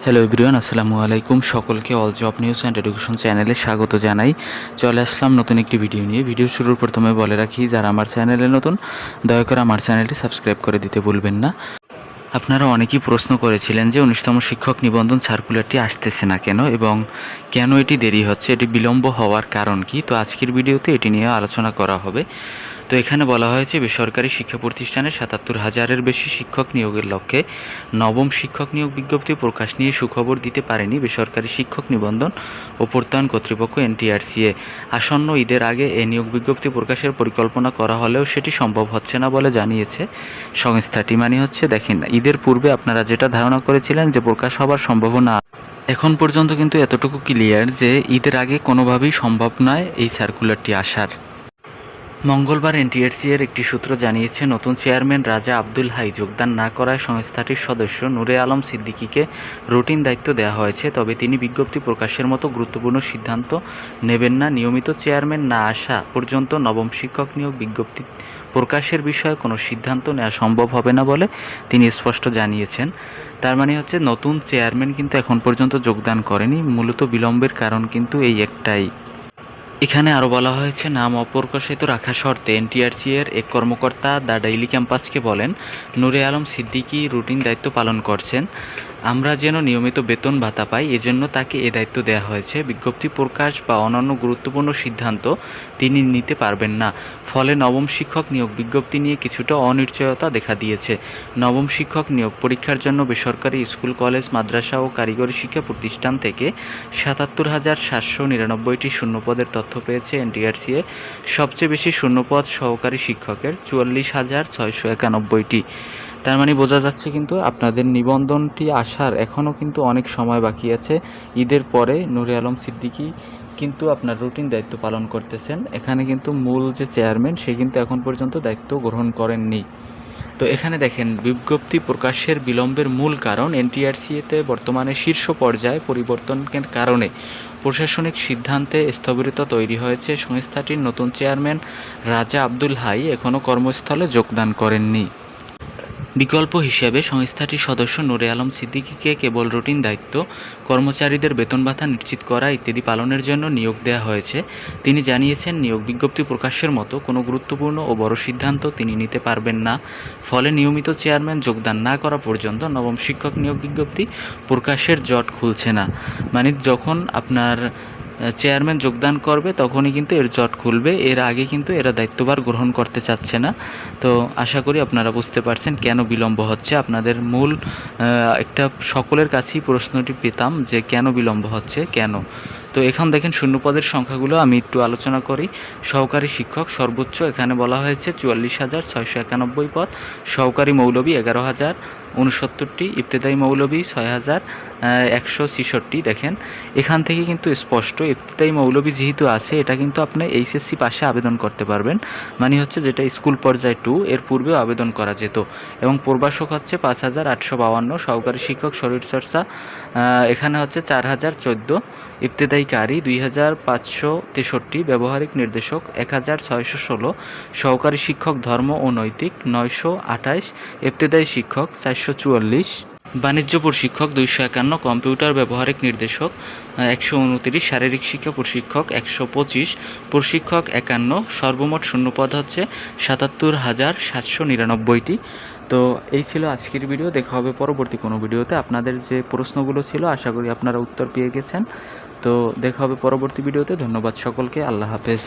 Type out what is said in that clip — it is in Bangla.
হ্যালো এভরিওয়ান, আসসালামু আলাইকুম। সকলকে all job news and education চ্যানেলে স্বাগত জানাই। চলে আসলাম নতুন একটি ভিডিও নিয়ে। ভিডিও শুরুর প্রথমে বলে রাখি, যারা আমার চ্যানেলে নতুন, দয়া করে আমার চ্যানেলটি সাবস্ক্রাইব করে দিতে ভুলবেন না। আপনারা অনেকেই প্রশ্ন করেছিলেন যে 19তম শিক্ষক নিবন্ধন সার্কুলারটি আসতেছে না কেন এবং কেন এটি দেরি হচ্ছে, এটি বিলম্ব হওয়ার কারণ কি। তো আজকের ভিডিওতে এটি নিয়ে আলোচনা করা হবে। তো এখানে বলা হয়েছে, বেসরকারি শিক্ষা প্রতিষ্ঠানে ৭৭,০০০-এর বেশি শিক্ষক নিয়োগের লক্ষ্যে নবম শিক্ষক নিয়োগ বিজ্ঞপ্তি প্রকাশ নিয়ে সুখবর দিতে পারেনি বেসরকারি শিক্ষক নিবন্ধন ও প্রত্যয়ন কর্তৃপক্ষ এনটিআরসিএ। আসন্ন ঈদের আগে এ নিয়োগ বিজ্ঞপ্তি প্রকাশের পরিকল্পনা করা হলেও সেটি সম্ভব হচ্ছে না বলে জানিয়েছে সংস্থাটি। দেখেন, ঈদের পূর্বে আপনারা যেটা ধারণা করেছিলেন যে প্রকাশ হবার সম্ভাবনা, এখন পর্যন্ত কিন্তু এতটুকু ক্লিয়ার যে ঈদের আগে কোনোভাবেই সম্ভব নয় এই সার্কুলারটি আসার। মঙ্গলবার এনটিআরসি-এর একটি সূত্র জানিয়েছে, নতুন চেয়ারম্যান রাজা আব্দুল হাই যোগদান না করায় সংস্থাটির সদস্য নূরে আলম সিদ্দিকীকে রুটিন দায়িত্ব দেওয়া হয়েছে। তবে তিনি বিজ্ঞপ্তি প্রকাশের মতো গুরুত্বপূর্ণ সিদ্ধান্ত নেবেন না। নিয়মিত চেয়ারম্যান না আসা পর্যন্ত নবম শিক্ষক নিয়োগ বিজ্ঞপ্তি প্রকাশের বিষয়ে কোনো সিদ্ধান্ত নেওয়া সম্ভব হবে না বলে তিনি স্পষ্ট জানিয়েছেন। তার নতুন চেয়ারম্যান কিন্তু এখন পর্যন্ত যোগদান করেনি। মূলত বিলম্বের কারণ কিন্তু এই একটাই। এখানে আরও বলা হয়েছে, নাম অপ্রকাশিত রাখা শর্তে এনটিআরসি-এর এক কর্মকর্তা দ্য ডেইলি ক্যাম্পাসকে বলেন, নূরে আলম সিদ্দিকী রুটিন দায়িত্ব পালন করছেন। আমরা যেন নিয়মিত বেতন ভাতা পাই, এজন্য তাকে এ দায়িত্ব দেওয়া হয়েছে। বিজ্ঞপ্তি প্রকাশ বা অন্যান্য গুরুত্বপূর্ণ সিদ্ধান্ত তিনি নিতে পারবেন না। ফলে নবম শিক্ষক নিয়োগ বিজ্ঞপ্তি নিয়ে কিছুটা অনিশ্চয়তা দেখা দিয়েছে। নবম শিক্ষক নিয়োগ পরীক্ষার জন্য বেসরকারি স্কুল, কলেজ, মাদ্রাসা ও কারিগরি শিক্ষা প্রতিষ্ঠান থেকে ৭৭,৭৯৯টি শূন্যপদের তথ্য পেয়েছে এনটিআরসিএ। সবচেয়ে বেশি শূন্যপদ সহকারী শিক্ষকের ৪৪,৬৯১টি। তার বোঝা যাচ্ছে কিন্তু আপনাদের নিবন্ধনটি আসার এখনও কিন্তু অনেক সময় বাকি আছে। ঈদের পরে নূরে আলম সিদ্দিকী কিন্তু আপনার রুটিন দায়িত্ব পালন করতেছেন। এখানে কিন্তু মূল যে চেয়ারম্যান, সে কিন্তু এখন পর্যন্ত দায়িত্ব গ্রহণ করেননি। তো এখানে দেখেন, বিজ্ঞপ্তি প্রকাশের বিলম্বের মূল কারণ এনটিআরসিতে বর্তমানে শীর্ষ পর্যায়ে পরিবর্তনের কারণে প্রশাসনিক সিদ্ধান্তে স্থবিরতা তৈরি হয়েছে। সংস্থাটির নতুন চেয়ারম্যান রাজা আব্দুল হাই এখনও কর্মস্থলে যোগদান করেননি। বিকল্প হিসেবে সংস্থাটির সদস্য নূরে আলম সিদ্দিকীকে কেবল রুটিন দায়িত্ব, কর্মচারীদের বেতন ভাতা নিশ্চিত করা ইত্যাদি পালনের জন্য নিয়োগ দেওয়া হয়েছে। তিনি জানিয়েছেন, নিয়োগ বিজ্ঞপ্তি প্রকাশের মতো কোনো গুরুত্বপূর্ণ ও বড় সিদ্ধান্ত তিনি নিতে পারবেন না। ফলে নিয়মিত চেয়ারম্যান যোগদান না করা পর্যন্ত নবম শিক্ষক নিয়োগ বিজ্ঞপ্তি প্রকাশের জট খুলছে না। যখন আপনার চেয়ারম্যান যোগদান করবে তখনই কিন্তু এর জট খুলবে। এর আগে কিন্তু এরা দায়িত্বভার গ্রহণ করতে চাচ্ছে না। তো আশা করি আপনারা বুঝতে পারছেন কেন বিলম্ব হচ্ছে। আপনাদের মূল একটা সকলের কাছেই প্রশ্নটি পেতাম যে কেন বিলম্ব হচ্ছে, কেন। তো এখন দেখেন, শূন্যপদের সংখ্যাগুলো আমি একটু আলোচনা করি। সহকারী শিক্ষক সর্বোচ্চ এখানে বলা হয়েছে ৪৪,৬৯১ পদ, সহকারী মৌলভী ১১,০৬৯টি, ইবতেদায়ী মৌলভী ৬,১৬৬। দেখেন, এখান থেকে কিন্তু স্পষ্ট ইবতেদায়ী মৌলভী যেহেতু আছে, এটা কিন্তু আপনি এইচএসসি পাশে আবেদন করতে পারবেন। যেটা স্কুল পর্যায়ে 2, এর পূর্বেও আবেদন করা যেত। এবং প্রভাষক হচ্ছে ৫,৮৫২, সহকারী শিক্ষক শরীরচর্চা এখানে হচ্ছে ৪,০১৪, ইবতেদায়ী কারি ২,৫৬৩, ব্যবহারিক নির্দেশক ১,৬১৬, সহকারী শিক্ষক ধর্ম ও নৈতিক ৯২৮, ইবতেদায়ী শিক্ষক ৪৪৪, বাণিজ্য প্রশিক্ষক ২৫১, কম্পিউটার ব্যবহারিক নির্দেশক ১২৯, শারীরিক শিক্ষা প্রশিক্ষক ১২৫, প্রশিক্ষক ৫১। সর্বমোট শূন্যপদ হচ্ছে ৭৭,৭৯৯টি। তো এই ছিল আজকের ভিডিও। দেখা হবে পরবর্তী কোনো ভিডিওতে। আপনাদের যে প্রশ্নগুলো ছিল, আশা করি আপনারা উত্তর পেয়ে গেছেন। তো দেখা হবে পরবর্তী ভিডিওতে। ধন্যবাদ সকলকে। আল্লাহ হাফেজ।